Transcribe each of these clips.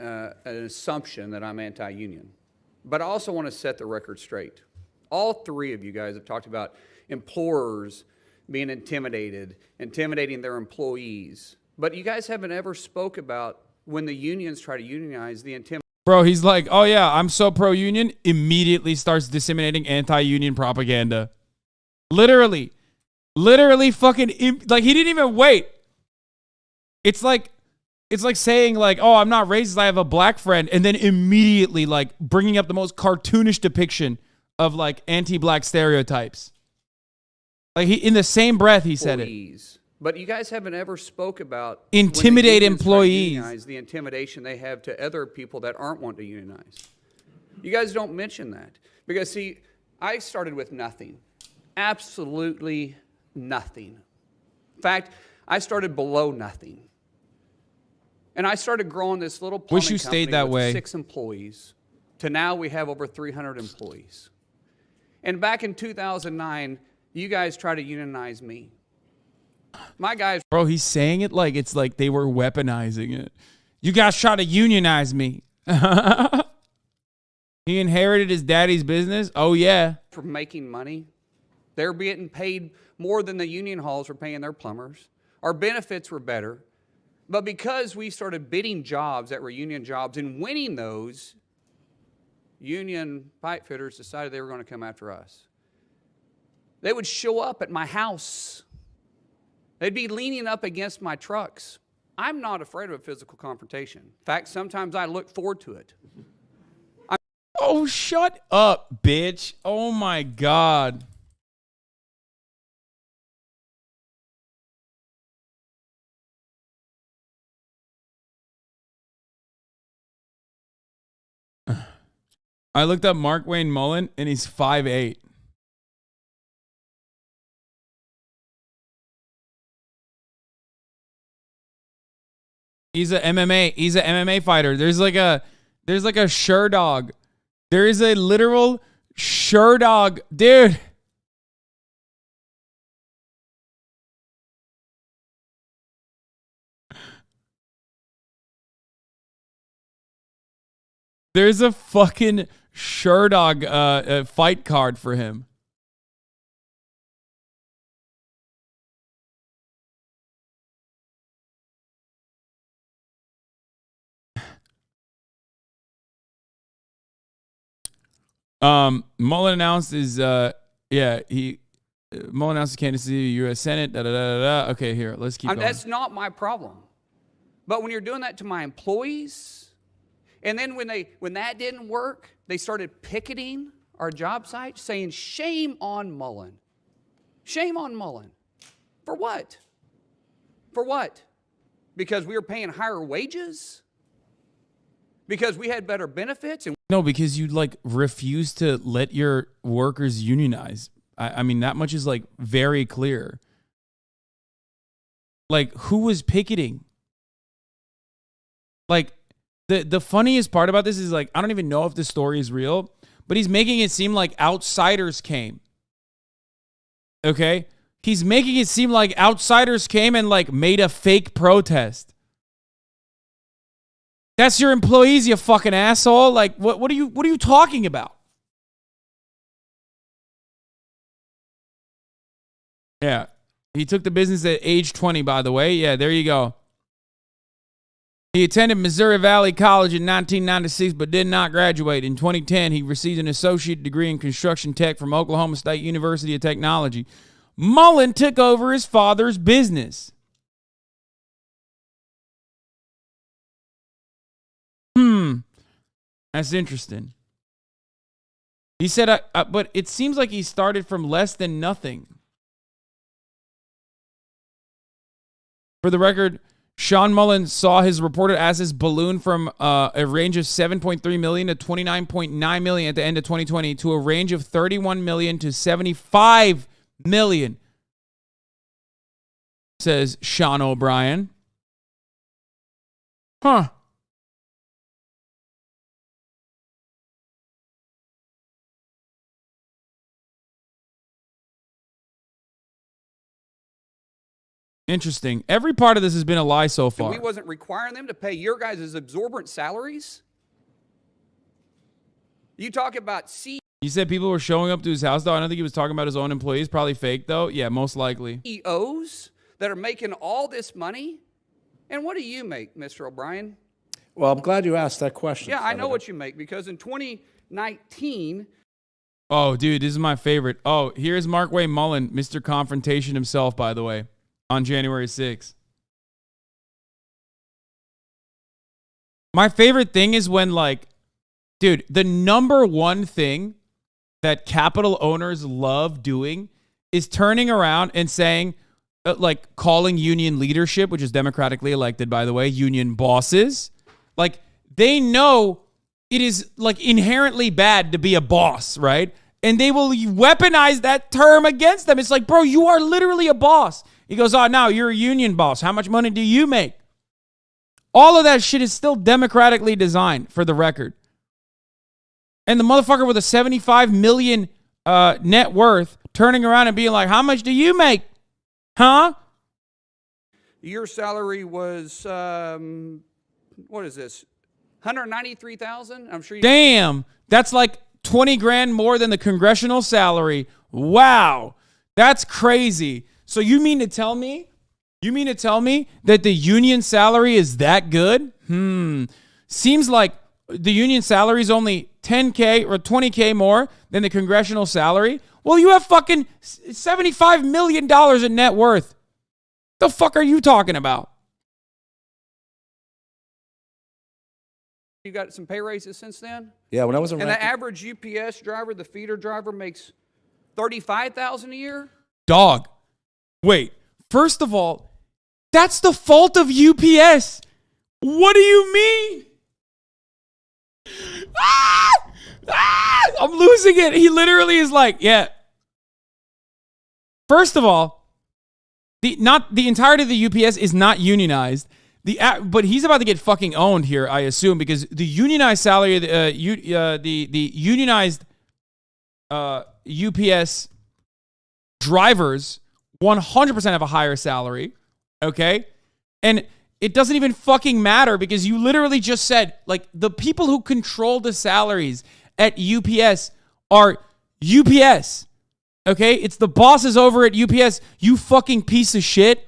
an assumption that I'm anti-union. But I also want to set the record straight. All three of you guys have talked about employers being intimidating their employees. But you guys haven't ever spoke about when the unions try to unionize the intimidation. Bro, he's like, oh yeah, I'm so pro-union, immediately starts disseminating anti-union propaganda. Literally fucking, like, he didn't even wait. It's like saying, like, oh, I'm not racist, I have a black friend, and then immediately, like, bringing up the most cartoonish depiction of, like, anti-black stereotypes. Like, in the same breath, he said it. But you guys haven't ever spoke about intimidate employees. The intimidation they have to other people that aren't wanting to unionize. You guys don't mention that. Because, see, I started with nothing. Absolutely nothing. In fact, I started below nothing. And I started growing this little plumbing Wish you company stayed that with way. 6 employees to now we have over 300 employees. And back in 2009, you guys tried to unionize me. My guys... Bro, he's saying it like it's like they were weaponizing it. You guys try to unionize me. He inherited his daddy's business? Oh, yeah. For making money. They're getting paid more than the union halls were paying their plumbers. Our benefits were better. But because we started bidding jobs that were union jobs and winning those, union pipe fitters decided they were going to come after us. They would show up at my house. They'd be leaning up against my trucks. I'm not afraid of a physical confrontation. In fact, sometimes I look forward to it. Oh, shut up, bitch. Oh, my God. I looked up Mark Wayne Mullen, and he's 5'8". He's a MMA fighter. There's like a Sherdog. There is a literal Sherdog, dude. There's a fucking Sherdog fight card for him. Mullen announced his Mullen announced his candidacy to U.S. Senate. Okay, here, let's keep going. That's not my problem. But when you're doing that to my employees, and then when that didn't work, they started picketing our job site, saying, shame on Mullen. Shame on Mullen. For what? For what? Because we were paying higher wages? Because we had better benefits? No, because you like refuse to let your workers unionize. I mean, that much is like very clear. Like, who was picketing? Like, the funniest part about this is, like, I don't even know if this story is real, but he's making it seem like outsiders came. Okay? He's making it seem like outsiders came and, like, made a fake protest. That's your employees, you fucking asshole. Like, what are you talking about? Yeah. He took the business at age 20, by the way. Yeah, there you go. He attended Missouri Valley College in 1996, but did not graduate. In 2010, he received an associate degree in construction tech from Oklahoma State University of Technology. Mullen took over his father's business. That's interesting. He said, but it seems like he started from less than nothing. For the record, Sean Mullen saw his reported assets balloon from a range of $7.3 million to $29.9 million at the end of 2020 to a range of $31 million to $75 million, says Sean O'Brien. Huh. Interesting. Every part of this has been a lie so far. And we wasn't requiring them to pay your guys' exorbitant salaries? You talk about You said people were showing up to his house, though. I don't think he was talking about his own employees. Probably fake, though. Yeah, most likely. CEOs that are making all this money? And what do you make, Mr. O'Brien? Well, I'm glad you asked that question. Yeah, I know Senator. what you make, because in 2019... Oh, dude, this is my favorite. Oh, here's Mark Way Mullen, Mr. Confrontation himself, by the way, on January 6th. My favorite thing is when, like, dude, the number one thing that capital owners love doing is turning around and saying, like, calling union leadership, which is democratically elected, by the way, union bosses. Like, they know it is, like, inherently bad to be a boss, right? And they will weaponize that term against them. It's like, bro, you are literally a boss. He goes, oh, no, you're a union boss. How much money do you make? All of that shit is still democratically designed, for the record. And the motherfucker with a 75 million net worth turning around and being like, how much do you make? Huh? Your salary was, what is this? 193,000? I'm sure you... Damn. That's like 20 grand more than the congressional salary. Wow. That's crazy. So you mean to tell me that the union salary is that good? Seems like the union salary is only 10K or 20K more than the congressional salary. Well, you have fucking $75 million in net worth. The fuck are you talking about? You got some pay raises since then? Yeah, when I was in And the average UPS driver, the feeder driver, makes $35,000 a year? Dog. Wait. First of all, that's the fault of UPS. What do you mean? I'm losing it. He literally is like, yeah. First of all, the entirety of the UPS is not unionized. But he's about to get fucking owned here, I assume, because the unionized salary, the unionized UPS drivers 100% have a higher salary, okay? And it doesn't even fucking matter, because you literally just said, like, the people who control the salaries at UPS are UPS, okay? It's the bosses over at UPS, you fucking piece of shit.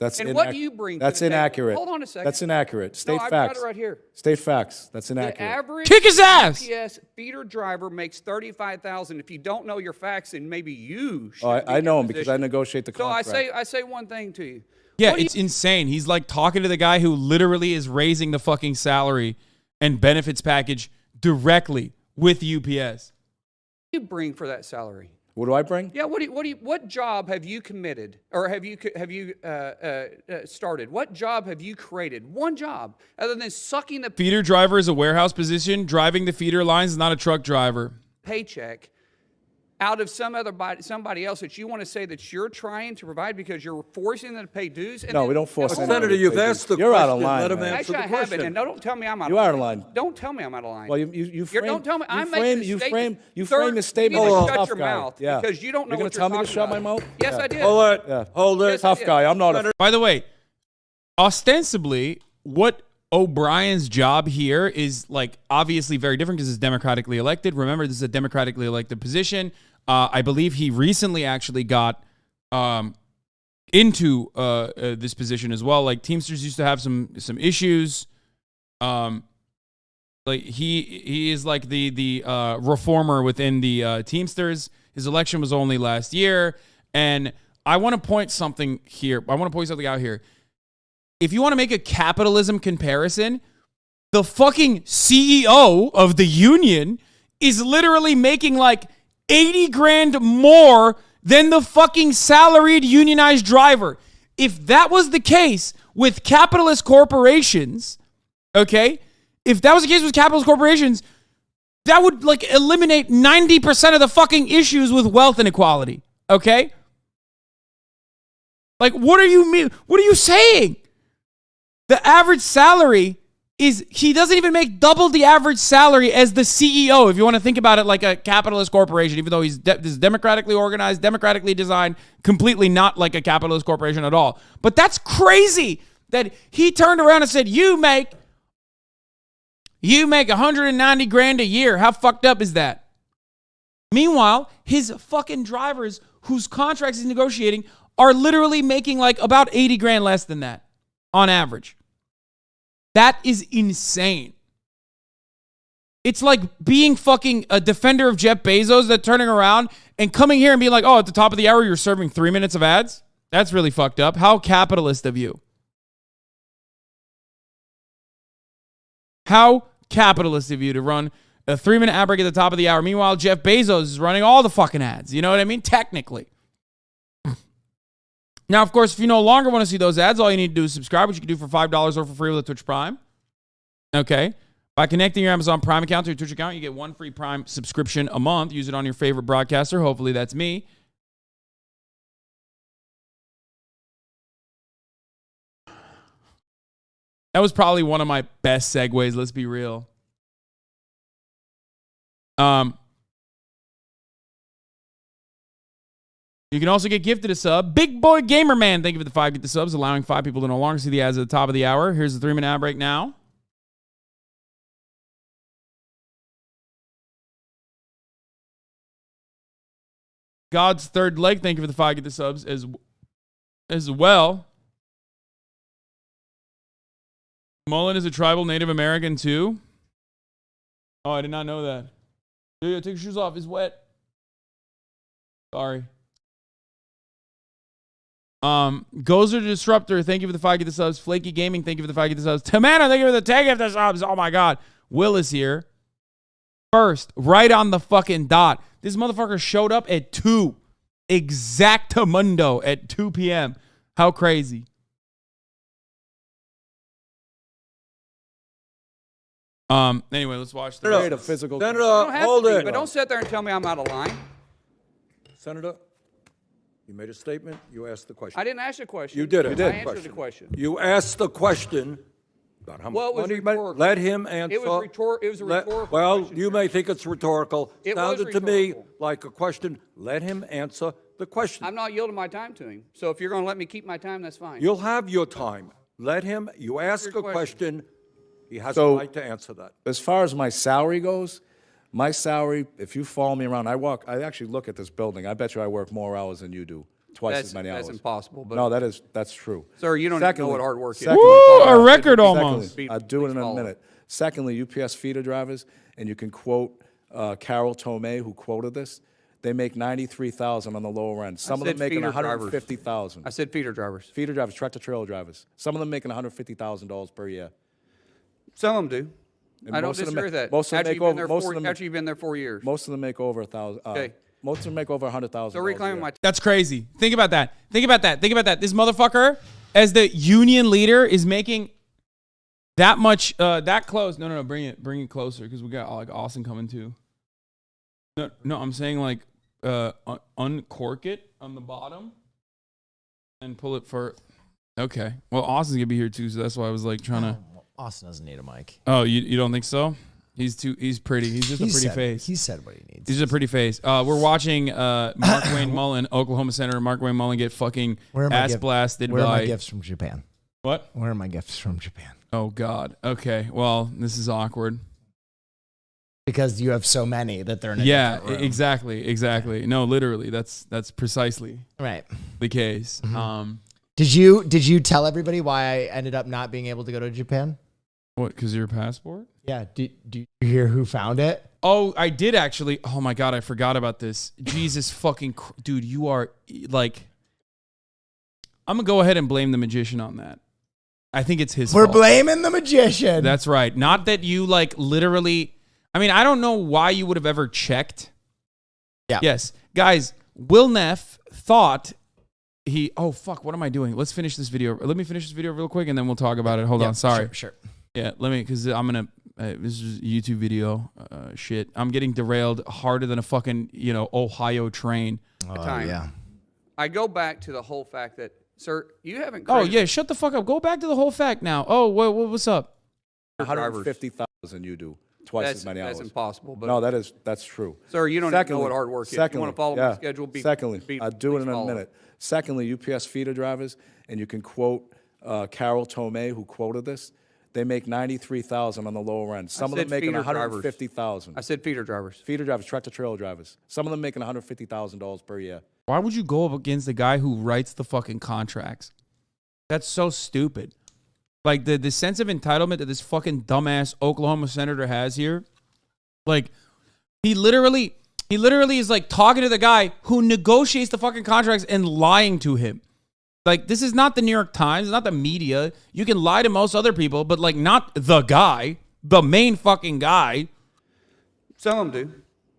And what do you bring? That's to the table? inaccurate. Hold on a second. That's inaccurate. State I've facts. got it right here. State facts. That's The inaccurate. average Kick his ass! UPS feeder driver makes $35,000. If you don't know your facts, then maybe you should. I know him because I negotiate the So contract. I say one thing to you. Yeah, it's insane. He's like talking to the guy who literally is raising the fucking salary and benefits package directly with UPS. What do you bring for that salary? What do I bring? Yeah, what job have you committed, or have you started? What job have you created? One job, other than sucking the Feeder driver is a warehouse position. Driving the feeder lines is not a truck driver. paycheck out of somebody else that you want to say that you're trying to provide because you're forcing them to pay dues? And No, then- we don't force Hold anyone on. to Senator, you've pay asked the dues. You're out of question. line, Let him man. answer Actually, the I haven't, question. and don't tell me I'm out You of are line. out of line. Don't tell me I'm out of line. Well, you frame. Don't tell me. You I'm frame. making a You statement. frame. You Third, frame the statement you need like to a shut tough your guy. mouth Yeah. because you don't know You're what gonna tell me to talking shut my about. mouth? Yes, Yeah. I did. Hold it. Yeah. Hold it. Yes, Tough guy. I'm not a. By the way, ostensibly, what O'Brien's job here is like obviously very different because it's democratically elected. Remember, this is a democratically elected position. I believe he recently actually got into this position as well. Like Teamsters used to have some issues. Like he is like the reformer within the Teamsters. His election was only last year, and I want to point something here. I want to point something out here. If you want to make a capitalism comparison, the fucking CEO of the union is literally making like 80 grand more than the fucking salaried unionized driver. If that was the case with capitalist corporations, okay? If that was the case with capitalist corporations, that would like eliminate 90% of the fucking issues with wealth inequality, okay? Like, what are you saying? The average salary is he doesn't even make double the average salary as the CEO, if you want to think about it like a capitalist corporation, even though he's democratically organized, democratically designed, completely not like a capitalist corporation at all. But that's crazy that he turned around and said, you make 190 grand a year. How fucked up is that? Meanwhile, his fucking drivers whose contracts he's negotiating are literally making like about 80 grand less than that on average. That is insane. It's like being fucking a defender of Jeff Bezos that turning around and coming here and being like, oh, at the top of the hour, you're serving 3 minutes of ads? That's really fucked up. How capitalist of you. How capitalist of you to run a 3-minute ad break at the top of the hour. Meanwhile, Jeff Bezos is running all the fucking ads. You know what I mean? Technically. Now, of course, if you no longer want to see those ads, all you need to do is subscribe, which you can do for $5 or for free with a Twitch Prime. Okay. By connecting your Amazon Prime account to your Twitch account, you get 1 free Prime subscription a month. Use it on your favorite broadcaster. Hopefully that's me. That was probably one of my best segues, let's be real. You can also get gifted a sub. Big Boy Gamer Man, thank you for the 5 get the subs, allowing 5 people to no longer see the ads at the top of the hour. Here's the 3-minute ad break now. God's Third Leg, thank you for the 5 get the subs as well. Mullen is a tribal Native American too. Oh, I did not know that. Yo, take your shoes off. It's wet. Sorry. Gozer Disruptor, thank you for the 5 get the subs. Flaky Gaming, thank you for the 5 get the subs. Tamana, thank you for the 10 get the subs. Oh my God. Will is here. First, right on the fucking dot. This motherfucker showed up at 2. Exactamundo at 2 p.m. How crazy. Anyway, let's watch the Senator, physical. Senator, Hold hold it. But don't sit there and tell me I'm out of line. Senator, you made a statement. You asked the question. I didn't ask a question. You did it. I answered the question. You asked the question about how Well, it much was money. rhetorical. Let him answer. It was a rhetorical Well, question, you sir. may think it's rhetorical. It was Sounded to me rhetorical. like a question. Let him answer the question. I'm not yielding my time to him. So if you're going to let me keep my time, that's fine. You'll have your time. Let him. You ask your a question. question. He has So- a right to answer that. As far as my salary goes, my salary, if you follow me around, I actually look at this building. I bet you I work more hours than you do. Twice as many hours. That's impossible. But No, that's true. Sir, you don't even know what hard work is. Secondly- Woo, a record Secondly- almost. Secondly, I'll do it in a Please minute. Secondly, UPS feeder drivers, and you can quote Carol Tomei, who quoted this. They make $93,000 on the lower end. Some of them said making feeder drivers. $150,000. I said feeder drivers. Feeder drivers, tractor trailer drivers. Some of them making $150,000 per year. Some of them do. And I don't most of them disagree ma- with that. most of them After make you've been over- there most four- of them- after you've been there 4 years. Most of them make over $1,000. Okay. Most of them make over $100,000. So reclaiming my That's crazy. Think about that. Think about that. Think about that. This motherfucker, as the union leader, is making that much, that close. No. Bring it closer because we got like Austin coming too. No. I'm saying like uncork it on the bottom and pull it for. Okay. Well, Austin's gonna be here too, so that's why I was like trying to. Austin doesn't need a mic. Oh, you don't think so? He's pretty. He's just a pretty face. He said what he needs. He's a pretty face. We're watching Mark Wayne Mullen, Oklahoma Senator Mark Wayne Mullen, get fucking ass blasted Where are by my gifts from Japan? what? Where are my gifts from Japan? Oh God. Okay. Well, this is awkward. Because you have so many that they're in a Yeah. different room. Exactly. No, literally. That's precisely Right. the case. Did you tell everybody why I ended up not being able to go to Japan? What? Because your passport? Yeah. Do you hear who found it? Oh, I did actually. Oh my God, I forgot about this. Jesus fucking dude, you are like. I'm gonna go ahead and blame the magician on that. I think it's his We're fault. blaming the magician. That's right. Not that you like literally. I mean, I don't know why you would have ever checked. Yeah. Yes, guys. Will Neff thought he. Oh fuck! What am I doing? Let's finish this video. Let me finish this video real quick, and then we'll talk about it. Hold on. Sorry. Sure. Yeah. Let me, because I'm gonna. This is a YouTube video. Shit. I'm getting derailed harder than a fucking Ohio train. time. Yeah. I go back to the whole fact that, sir, you haven't. Oh created- yeah. Shut the fuck up. Go back to the whole fact now. Oh, what's up? 150,000 you do. Twice as many hours. That's impossible. But No, that's true. Sir, you don't even know what hard work is. Secondly, You want to follow my schedule? Secondly, I'll do it in a follow. minute. Secondly, UPS feeder drivers, and you can quote Carol Tomei, who quoted this. They make 93,000 on the lower end. Some of them said making feeder drivers. 150,000. I said feeder drivers. Feeder drivers, tractor trailer drivers. Some of them making $150,000 per year. Why would you go up against the guy who writes the fucking contracts? That's so stupid. Like the sense of entitlement that this fucking dumbass Oklahoma senator has here. Like he literally is like talking to the guy who negotiates the fucking contracts and lying to him. Like this is not the New York Times, it's not the media. You can lie to most other people, but like not the guy, the main fucking guy. Some of them do.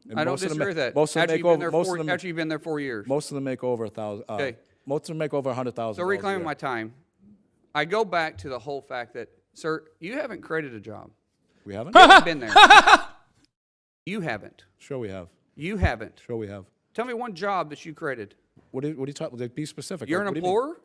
And I don't most of them disagree with that. most of them After make you've been over- there most four- of them- after you've been there 4 years. Most of them make over 1,000. Okay. Most of them make over 100,000. So reclaiming my time, I go back to the whole fact that, sir, you haven't created a job. We haven't. You haven't been there. You haven't. Sure, we have. You haven't. Sure, we have. Tell me one job that you created. What are you talking? Be specific. You're Like, an what do you mean? employer?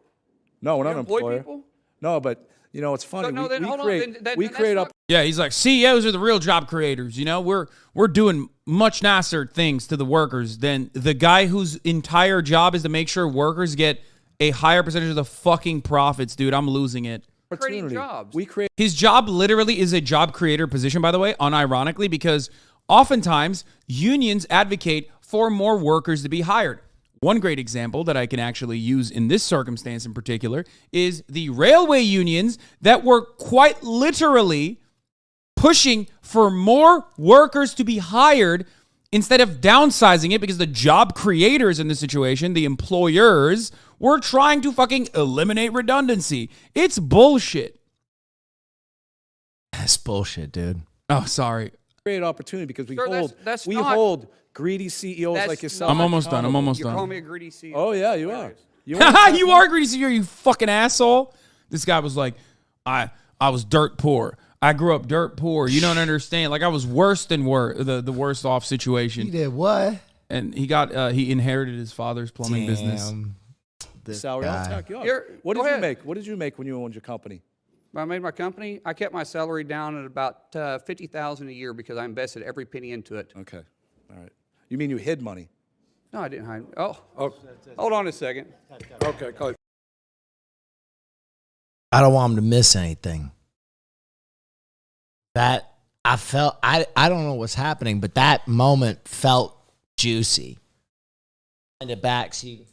No, we're not You an employ employer. people? No, but you know it's funny. no, then we hold on, create. then we that's create not- up. Yeah, he's like, CEOs are the real job creators. You know, we're doing much nicer things to the workers than the guy whose entire job is to make sure workers get a higher percentage of the fucking profits, dude. I'm losing it. Creating Opportunity. jobs. We create. His job literally is a job creator position, by the way, unironically, because oftentimes unions advocate for more workers to be hired. One great example that I can actually use in this circumstance in particular is the railway unions that were quite literally pushing for more workers to be hired instead of downsizing it because the job creators in this situation, the employers, were trying to fucking eliminate redundancy. It's bullshit. That's bullshit, dude. Oh, sorry. Create opportunity because we Sir, hold. that's we not- hold greedy CEOs That's like yourself. I'm almost done. I'm almost You're calling done. me a greedy CEO. Oh yeah, you are. You You are greedy CEO, you fucking asshole. This guy was like, I was dirt poor. I grew up dirt poor. You don't understand. Like I was worse than the worst off You situation. did what? And he inherited his father's plumbing business. This salary. I'll guy. tack you up. Here, What go did you ahead. make? What did you make when you owned your company? When I made my company, I kept my salary down at about $50,000 a year because I invested every penny into it. Okay, all right. You mean you hid money? No, I didn't hide. Oh, Oh, hold on a second. okay, go. I don't want him to miss anything. That I felt I don't know what's happening, but that moment felt juicy. And it backs you.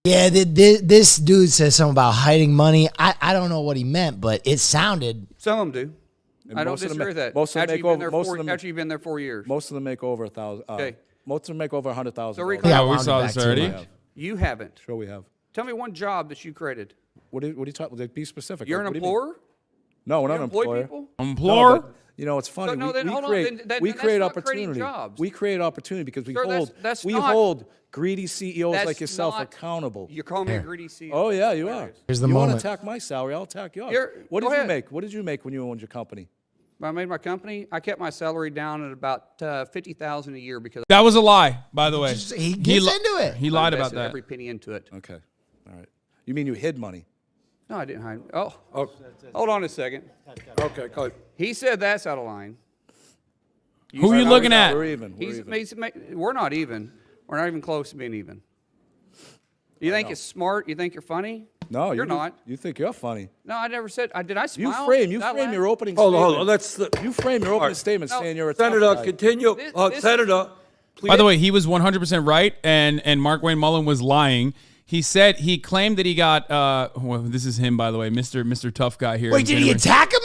Yeah, this dude says something about hiding money. I don't know what he meant, but it sounded. Some of them do. And I don't most of them disagree ma- with that. most of them After make you've been over- there most of four- them- after you've been there 4 years. Most of them make over 1,000. Okay. Most of them make over 100,000. So reclaim- Yeah, I we wound saw it this back too already. much. You haven't. Sure, we have. Tell me one job that you created. What are you talking? Be specific. You're Like, an what do you mean? employer? No, we're You not an employ employer. people? Employer? No, but, you know, it's funny. no, we, then we hold on, create, then we that's create not creating opportunity. jobs. We create opportunity because we Sir, hold. that's we not- hold greedy CEOs That's like yourself not- accountable. You're calling me a greedy CEO. Oh yeah, you are. Here's the you want moment. to attack my salary? I'll attack yours. What go did you ahead. make? What did you make when you owned your company? When I made my company, I kept my salary down at about $50,000 a year because That was a lie, by the way. He gets li- into it. He I lied about invested that. every penny into it. Okay, all right. You mean you hid money? No, I didn't hide. Oh, Oh, hold on a second. okay, go. He said that's out of line. Who are you looking at? We're even. We're even. We're not even. We're not even close to being even. You think it's smart? You think you're funny? No, you're not. You think you're funny? No, I never said. Did I You smile? frame Did I laugh? your opening Hold statement. on, hold on. Let's. You frame your opening right. statement No, saying you're a tough Senator, guy. continue. This- Senator, please. By the way, he was 100% right, and Mark Wayne Mullen was lying. He claimed that he got, well, this is him, by the way, Mr. Tough Guy here. Wait, in did he January. attack him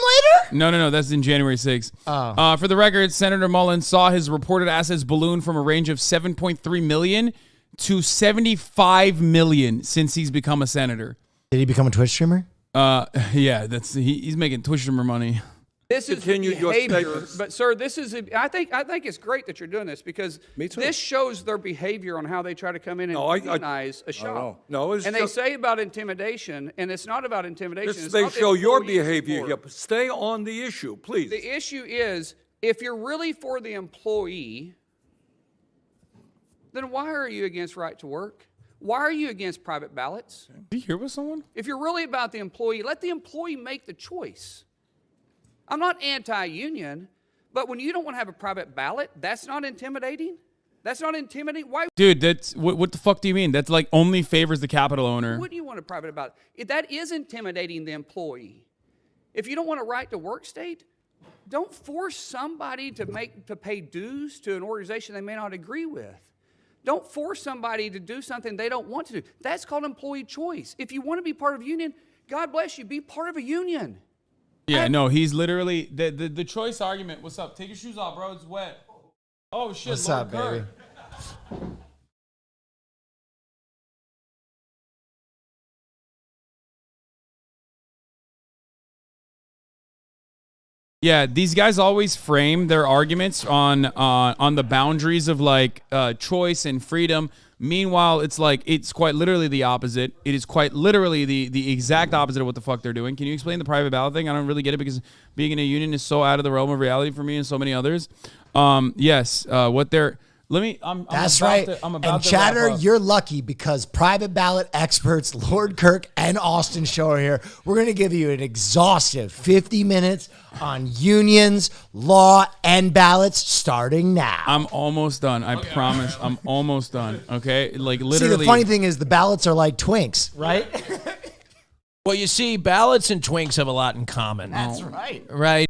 later? No, that's in January 6th. Oh. For the record, Senator Mullen saw his reported assets balloon from a range of $7.3 million to $75 million since he's become a senator. Did he become a Twitch streamer? Yeah, he's making Twitch streamer money. This is Continue your behavior, statements. but sir, this is. I think it's great that you're doing this because Me too. this shows their behavior on how they try to come in and No, I- demonize a shop. No, it's and they just- say about intimidation, and it's not about intimidation. This it's may not the show your employee's behavior support. here. But stay on the issue, please. The issue is, if you're really for the employee, then why are you against right to work? Why are you against private ballots? Did you hear with someone? If you're really about the employee, let the employee make the choice. I'm not anti-union, but when you don't want to have a private ballot, that's not intimidating? That's not intimidating? Why Dude, that's what the fuck do you mean? That's like only favors the capital owner. wouldn't you want a private ballot? That is intimidating the employee. If you don't want a right to work state, don't force somebody to pay dues to an organization they may not agree with. Don't force somebody to do something they don't want to do. That's called employee choice. If you want to be part of a union, God bless you, be part of a union. Yeah, no, he's literally the choice argument. What's up? Take your shoes off, bro. It's wet. Oh shit. What's Lord up, Kurt. baby? Yeah, these guys always frame their arguments on the boundaries of like choice and freedom. Meanwhile, it's like it's quite literally the opposite. It is quite literally the exact opposite of what the fuck they're doing. Can you explain the private ballot thing? I don't really get it because being in a union is so out of the realm of reality for me and so many others. Yes, what they're That's right. I'm about and to Chatter, wrap up. you're lucky because private ballot experts Lord Kirk and Austin Show are here. We're going to give you an exhaustive 50 minutes on unions, law, and ballots starting now. I'm almost done. I promise. I'm almost done. Okay, like See, literally. the funny thing is the ballots are like Twinks, right? Well, you see, ballots and Twinks have a lot in common. That's right. Right?